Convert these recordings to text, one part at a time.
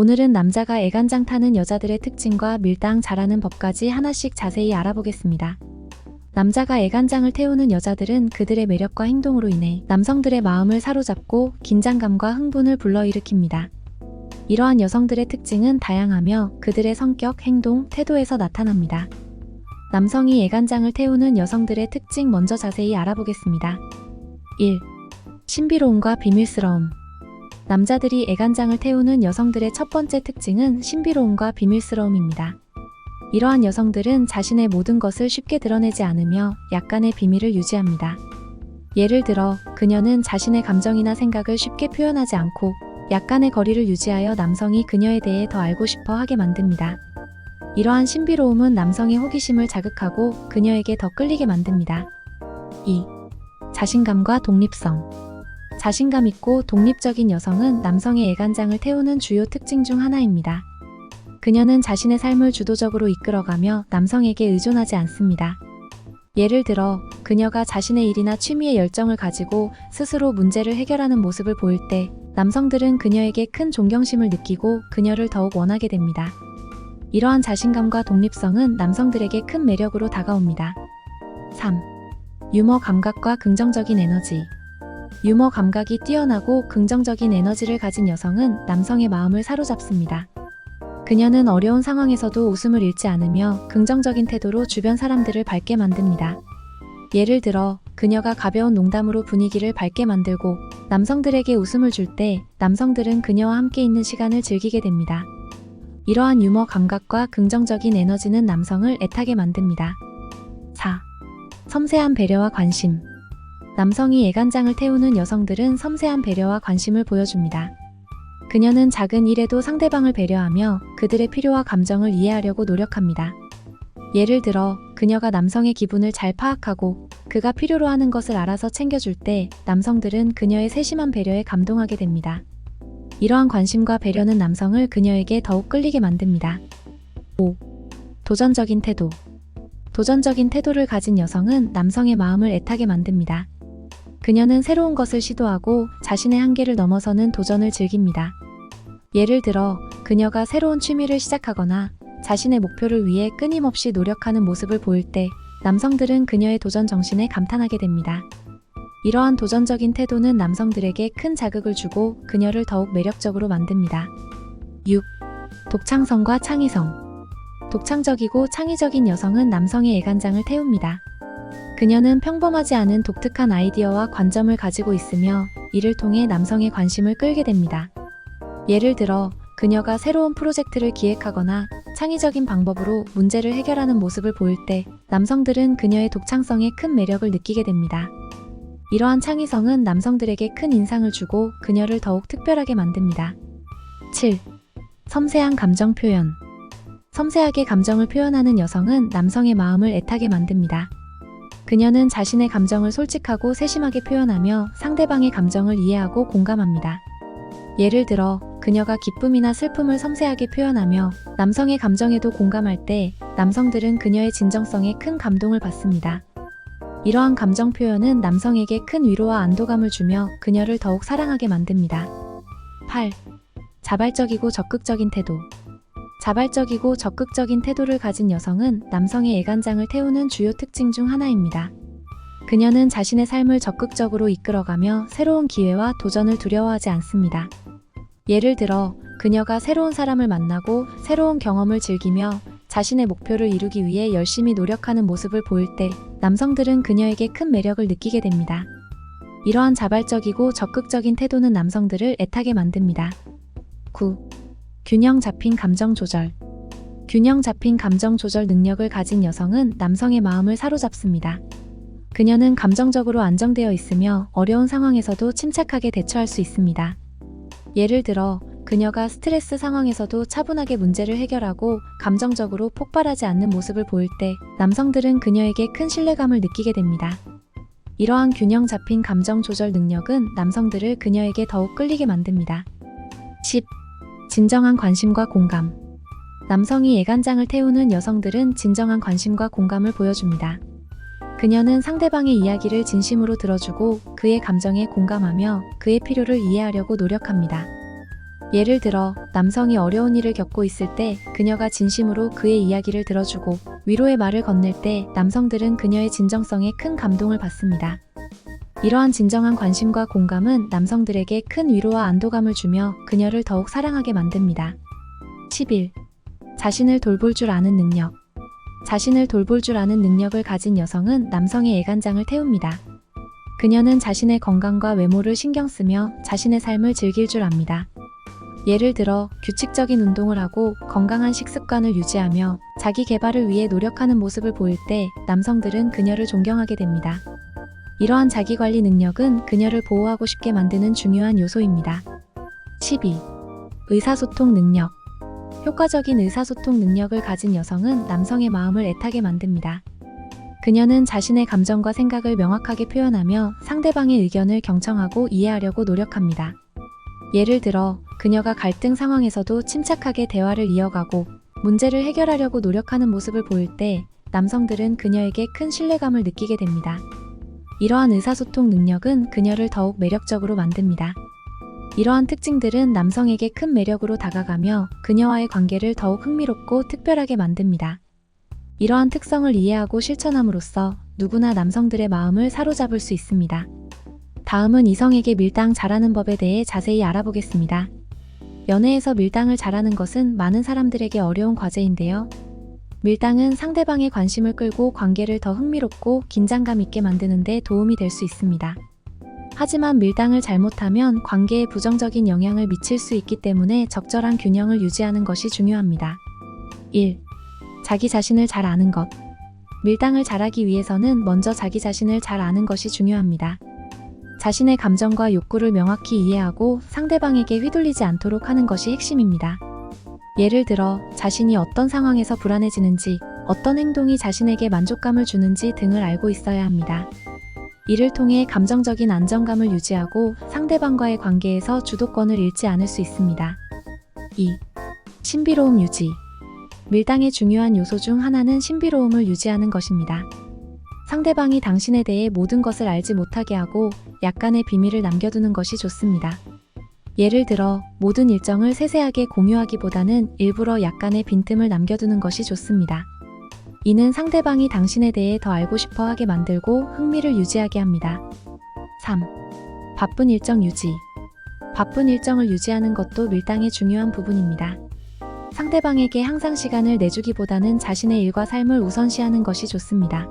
오늘은 남자가 애간장 타는 여자들의 특징과 밀당 잘하는 법까지 하나씩 자세히 알아보겠습니다. 남자가 애간장을 태우는 여자들은 그들의 매력과 행동으로 인해 남성들의 마음을 사로잡고 긴장감과 흥분을 불러일으킵니다. 이러한 여성들의 특징은 다양하며 그들의 성격, 행동, 태도에서 나타납니다. 남성이 애간장을 태우는 여성들의 특징 먼저 자세히 알아보겠습니다. 1. 신비로움과 비밀스러움. 남자들이 애간장을 태우는 여성들의 첫 번째 특징은 신비로움과 비밀스러움입니다. 이러한 여성들은 자신의 모든 것을 쉽게 드러내지 않으며 약간의 비밀을 유지합니다. 예를 들어, 그녀는 자신의 감정이나 생각을 쉽게 표현하지 않고 약간의 거리를 유지하여 남성이 그녀에 대해 더 알고 싶어 하게 만듭니다. 이러한 신비로움은 남성의 호기심을 자극하고 그녀에게 더 끌리게 만듭니다. 2. 자신감과 독립성. 자신감 있고 독립적인 여성은 남성의 애간장을 태우는 주요 특징 중 하나입니다. 그녀는 자신의 삶을 주도적으로 이끌어가며 남성에게 의존하지 않습니다. 예를 들어, 그녀가 자신의 일이나 취미에 열정을 가지고 스스로 문제를 해결하는 모습을 보일 때 남성들은 그녀에게 큰 존경심을 느끼고 그녀를 더욱 원하게 됩니다. 이러한 자신감과 독립성은 남성들에게 큰 매력으로 다가옵니다. 3. 유머 감각과 긍정적인 에너지. 유머 감각이 뛰어나고 긍정적인 에너지를 가진 여성은 남성의 마음을 사로잡습니다. 그녀는 어려운 상황에서도 웃음을 잃지 않으며 긍정적인 태도로 주변 사람들을 밝게 만듭니다. 예를 들어, 그녀가 가벼운 농담으로 분위기를 밝게 만들고 남성들에게 웃음을 줄 때 남성들은 그녀와 함께 있는 시간을 즐기게 됩니다. 이러한 유머 감각과 긍정적인 에너지는 남성을 애타게 만듭니다. 4. 섬세한 배려와 관심. 남성이 애간장을 태우는 여성들은 섬세한 배려와 관심을 보여줍니다. 그녀는 작은 일에도 상대방을 배려하며 그들의 필요와 감정을 이해하려고 노력합니다. 예를 들어, 그녀가 남성의 기분을 잘 파악하고 그가 필요로 하는 것을 알아서 챙겨줄 때 남성들은 그녀의 세심한 배려에 감동하게 됩니다. 이러한 관심과 배려는 남성을 그녀에게 더욱 끌리게 만듭니다. 5. 도전적인 태도. 도전적인 태도를 가진 여성은 남성의 마음을 애타게 만듭니다. 그녀는 새로운 것을 시도하고 자신의 한계를 넘어서는 도전을 즐깁니다. 예를 들어, 그녀가 새로운 취미를 시작하거나 자신의 목표를 위해 끊임없이 노력하는 모습을 보일 때 남성들은 그녀의 도전 정신에 감탄하게 됩니다. 이러한 도전적인 태도는 남성들에게 큰 자극을 주고 그녀를 더욱 매력적으로 만듭니다. 6. 독창성과 창의성. 독창적이고 창의적인 여성은 남성의 애간장을 태웁니다. 그녀는 평범하지 않은 독특한 아이디어와 관점을 가지고 있으며 이를 통해 남성의 관심을 끌게 됩니다. 예를 들어, 그녀가 새로운 프로젝트를 기획하거나 창의적인 방법으로 문제를 해결하는 모습을 보일 때 남성들은 그녀의 독창성에 큰 매력을 느끼게 됩니다. 이러한 창의성은 남성들에게 큰 인상을 주고 그녀를 더욱 특별하게 만듭니다. 7. 섬세한 감정 표현. 섬세하게 감정을 표현하는 여성은 남성의 마음을 애타게 만듭니다. 그녀는 자신의 감정을 솔직하고 세심하게 표현하며 상대방의 감정을 이해하고 공감합니다. 예를 들어, 그녀가 기쁨이나 슬픔을 섬세하게 표현하며 남성의 감정에도 공감할 때 남성들은 그녀의 진정성에 큰 감동을 받습니다. 이러한 감정 표현은 남성에게 큰 위로와 안도감을 주며 그녀를 더욱 사랑하게 만듭니다. 8. 자발적이고 적극적인 태도. 자발적이고 적극적인 태도를 가진 여성은 남성의 애간장을 태우는 주요 특징 중 하나입니다. 그녀는 자신의 삶을 적극적으로 이끌어가며 새로운 기회와 도전을 두려워하지 않습니다. 예를 들어, 그녀가 새로운 사람을 만나고 새로운 경험을 즐기며 자신의 목표를 이루기 위해 열심히 노력하는 모습을 보일 때 남성들은 그녀에게 큰 매력을 느끼게 됩니다. 이러한 자발적이고 적극적인 태도는 남성들을 애타게 만듭니다. 9. 균형 잡힌 감정 조절. 균형 잡힌 감정 조절 능력을 가진 여성은 남성의 마음을 사로잡습니다. 그녀는 감정적으로 안정되어 있으며 어려운 상황에서도 침착하게 대처할 수 있습니다. 예를 들어, 그녀가 스트레스 상황에서도 차분하게 문제를 해결하고 감정적으로 폭발하지 않는 모습을 보일 때 남성들은 그녀에게 큰 신뢰감을 느끼게 됩니다. 이러한 균형 잡힌 감정 조절 능력은 남성들을 그녀에게 더욱 끌리게 만듭니다. 10. 진정한 관심과 공감. 남성이 애간장을 태우는 여성들은 진정한 관심과 공감을 보여줍니다. 그녀는 상대방의 이야기를 진심으로 들어주고 그의 감정에 공감하며 그의 필요를 이해하려고 노력합니다. 예를 들어 남성이 어려운 일을 겪고 있을 때 그녀가 진심으로 그의 이야기를 들어주고 위로의 말을 건넬 때 남성들은 그녀의 진정성에 큰 감동을 받습니다. 이러한 진정한 관심과 공감은 남성들에게 큰 위로와 안도감을 주며 그녀를 더욱 사랑하게 만듭니다. 11. 자신을 돌볼 줄 아는 능력. 자신을 돌볼 줄 아는 능력을 가진 여성은 남성의 애간장을 태웁니다. 그녀는 자신의 건강과 외모를 신경 쓰며 자신의 삶을 즐길 줄 압니다. 예를 들어 규칙적인 운동을 하고 건강한 식습관을 유지하며 자기 개발을 위해 노력하는 모습을 보일 때 남성들은 그녀를 존경하게 됩니다. 이러한 자기관리 능력은 그녀를 보호하고 싶게 만드는 중요한 요소입니다. 12. 의사소통 능력. 효과적인 의사소통 능력을 가진 여성은 남성의 마음을 애타게 만듭니다. 그녀는 자신의 감정과 생각을 명확하게 표현하며 상대방의 의견을 경청하고 이해하려고 노력합니다. 예를 들어 그녀가 갈등 상황에서도 침착하게 대화를 이어가고 문제를 해결하려고 노력하는 모습을 보일 때 남성들은 그녀에게 큰 신뢰감을 느끼게 됩니다. 이러한 의사소통 능력은 그녀를 더욱 매력적으로 만듭니다. 이러한 특징들은 남성에게 큰 매력으로 다가가며 그녀와의 관계를 더욱 흥미롭고 특별하게 만듭니다. 이러한 특성을 이해하고 실천함으로써 누구나 남성들의 마음을 사로잡을 수 있습니다. 다음은 이성에게 밀당 잘하는 법에 대해 자세히 알아보겠습니다. 연애에서 밀당을 잘하는 것은 많은 사람들에게 어려운 과제인데요. 밀당은 상대방의 관심을 끌고 관계를 더 흥미롭고 긴장감 있게 만드는 데 도움이 될 수 있습니다. 하지만 밀당을 잘못하면 관계에 부정적인 영향을 미칠 수 있기 때문에 적절한 균형을 유지하는 것이 중요합니다. 1. 자기 자신을 잘 아는 것. 밀당을 잘하기 위해서는 먼저 자기 자신을 잘 아는 것이 중요합니다. 자신의 감정과 욕구를 명확히 이해하고 상대방에게 휘둘리지 않도록 하는 것이 핵심입니다. 예를 들어 자신이 어떤 상황에서 불안해지는지, 어떤 행동이 자신에게 만족감을 주는지 등을 알고 있어야 합니다. 이를 통해 감정적인 안정감을 유지하고 상대방과의 관계에서 주도권을 잃지 않을 수 있습니다. 2. 신비로움 유지. 밀당의 중요한 요소 중 하나는 신비로움을 유지하는 것입니다. 상대방이 당신에 대해 모든 것을 알지 못하게 하고 약간의 비밀을 남겨두는 것이 좋습니다. 예를 들어 모든 일정을 세세하게 공유하기보다는 일부러 약간의 빈틈을 남겨두는 것이 좋습니다. 이는 상대방이 당신에 대해 더 알고 싶어 하게 만들고 흥미를 유지하게 합니다. 3. 바쁜 일정 유지. 바쁜 일정을 유지하는 것도 밀당의 중요한 부분입니다. 상대방에게 항상 시간을 내주기보다는 자신의 일과 삶을 우선시하는 것이 좋습니다.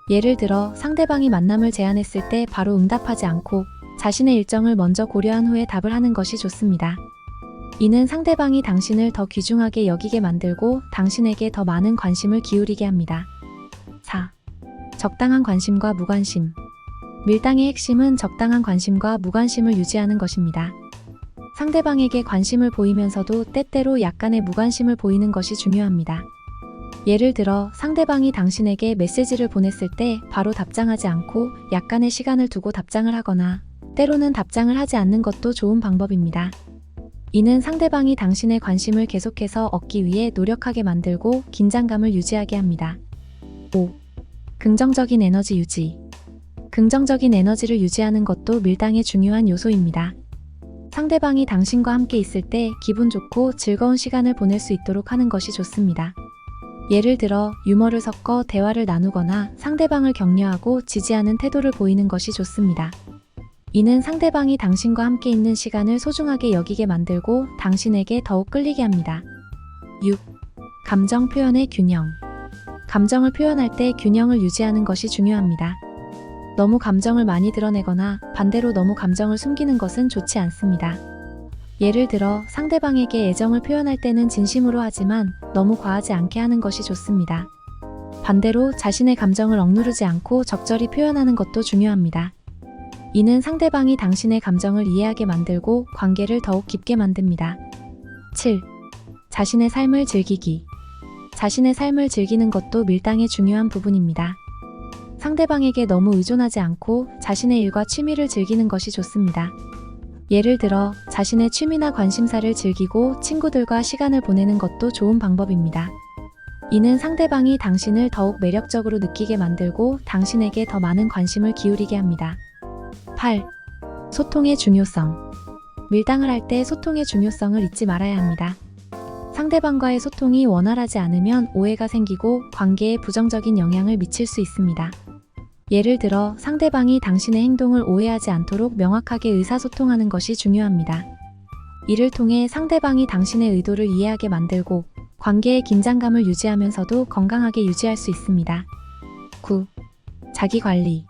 예를 들어 상대방이 만남을 제안했을 때 바로 응답하지 않고 자신의 일정을 먼저 고려한 후에 답을 하는 것이 좋습니다. 이는 상대방이 당신을 더 귀중하게 여기게 만들고 당신에게 더 많은 관심을 기울이게 합니다. 4. 적당한 관심과 무관심. 밀당의 핵심은 적당한 관심과 무관심을 유지하는 것입니다. 상대방에게 관심을 보이면서도 때때로 약간의 무관심을 보이는 것이 중요합니다. 예를 들어 상대방이 당신에게 메시지를 보냈을 때 바로 답장하지 않고 약간의 시간을 두고 답장을 하거나 때로는 답장을 하지 않는 것도 좋은 방법입니다. 이는 상대방이 당신의 관심을 계속해서 얻기 위해 노력하게 만들고 긴장감을 유지하게 합니다. 5. 긍정적인 에너지 유지. 긍정적인 에너지를 유지하는 것도 밀당의 중요한 요소입니다. 상대방이 당신과 함께 있을 때 기분 좋고 즐거운 시간을 보낼 수 있도록 하는 것이 좋습니다. 예를 들어 유머를 섞어 대화를 나누거나 상대방을 격려하고 지지하는 태도를 보이는 것이 좋습니다. 이는 상대방이 당신과 함께 있는 시간을 소중하게 여기게 만들고 당신에게 더욱 끌리게 합니다. 6. 감정 표현의 균형. 감정을 표현할 때 균형을 유지하는 것이 중요합니다. 너무 감정을 많이 드러내거나 반대로 너무 감정을 숨기는 것은 좋지 않습니다. 예를 들어 상대방에게 애정을 표현할 때는 진심으로 하지만 너무 과하지 않게 하는 것이 좋습니다. 반대로 자신의 감정을 억누르지 않고 적절히 표현하는 것도 중요합니다. 이는 상대방이 당신의 감정을 이해하게 만들고 관계를 더욱 깊게 만듭니다. 7. 자신의 삶을 즐기기. 자신의 삶을 즐기는 것도 밀당의 중요한 부분입니다. 상대방에게 너무 의존하지 않고 자신의 일과 취미를 즐기는 것이 좋습니다. 예를 들어 자신의 취미나 관심사를 즐기고 친구들과 시간을 보내는 것도 좋은 방법입니다. 이는 상대방이 당신을 더욱 매력적으로 느끼게 만들고 당신에게 더 많은 관심을 기울이게 합니다. 8. 소통의 중요성. 밀당을 할 때 소통의 중요성을 잊지 말아야 합니다. 상대방과의 소통이 원활하지 않으면 오해가 생기고 관계에 부정적인 영향을 미칠 수 있습니다. 예를 들어 상대방이 당신의 행동을 오해하지 않도록 명확하게 의사소통하는 것이 중요합니다. 이를 통해 상대방이 당신의 의도를 이해하게 만들고 관계의 긴장감을 유지하면서도 건강하게 유지할 수 있습니다. 9. 자기관리.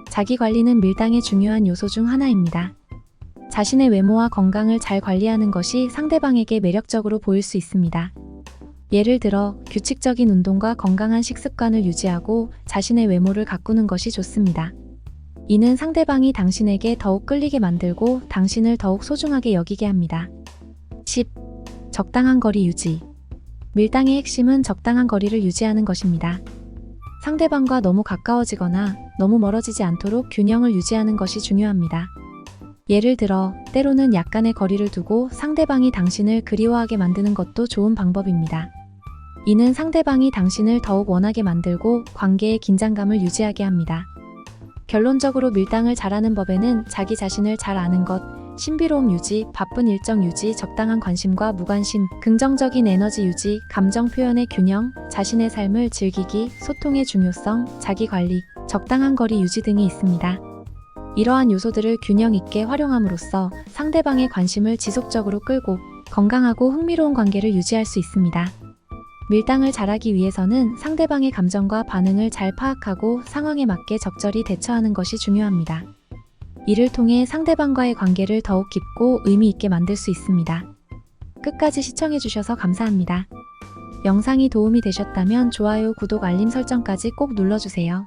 자기관리는 밀당의 중요한 요소 중 하나입니다. 자신의 외모와 건강을 잘 관리하는 것이 상대방에게 매력적으로 보일 수 있습니다. 예를 들어 규칙적인 운동과 건강한 식습관을 유지하고 자신의 외모를 가꾸는 것이 좋습니다. 이는 상대방이 당신에게 더욱 끌리게 만들고 당신을 더욱 소중하게 여기게 합니다. 10. 적당한 거리 유지. 밀당의 핵심은 적당한 거리를 유지하는 것입니다. 상대방과 너무 가까워지거나 너무 멀어지지 않도록 균형을 유지하는 것이 중요합니다. 예를 들어 때로는 약간의 거리를 두고 상대방이 당신을 그리워하게 만드는 것도 좋은 방법입니다. 이는 상대방이 당신을 더욱 원하게 만들고 관계의 긴장감을 유지하게 합니다. 결론적으로 밀당을 잘하는 법에는 자기 자신을 잘 아는 것, 신비로움 유지, 바쁜 일정 유지, 적당한 관심과 무관심, 긍정적인 에너지 유지, 감정 표현의 균형, 자신의 삶을 즐기기, 소통의 중요성, 자기 관리, 적당한 거리 유지 등이 있습니다. 이러한 요소들을 균형 있게 활용함으로써 상대방의 관심을 지속적으로 끌고 건강하고 흥미로운 관계를 유지할 수 있습니다. 밀당을 잘하기 위해서는 상대방의 감정과 반응을 잘 파악하고 상황에 맞게 적절히 대처하는 것이 중요합니다. 이를 통해 상대방과의 관계를 더욱 깊고 의미 있게 만들 수 있습니다. 끝까지 시청해주셔서 감사합니다. 영상이 도움이 되셨다면 좋아요, 구독, 알림 설정까지 꼭 눌러주세요.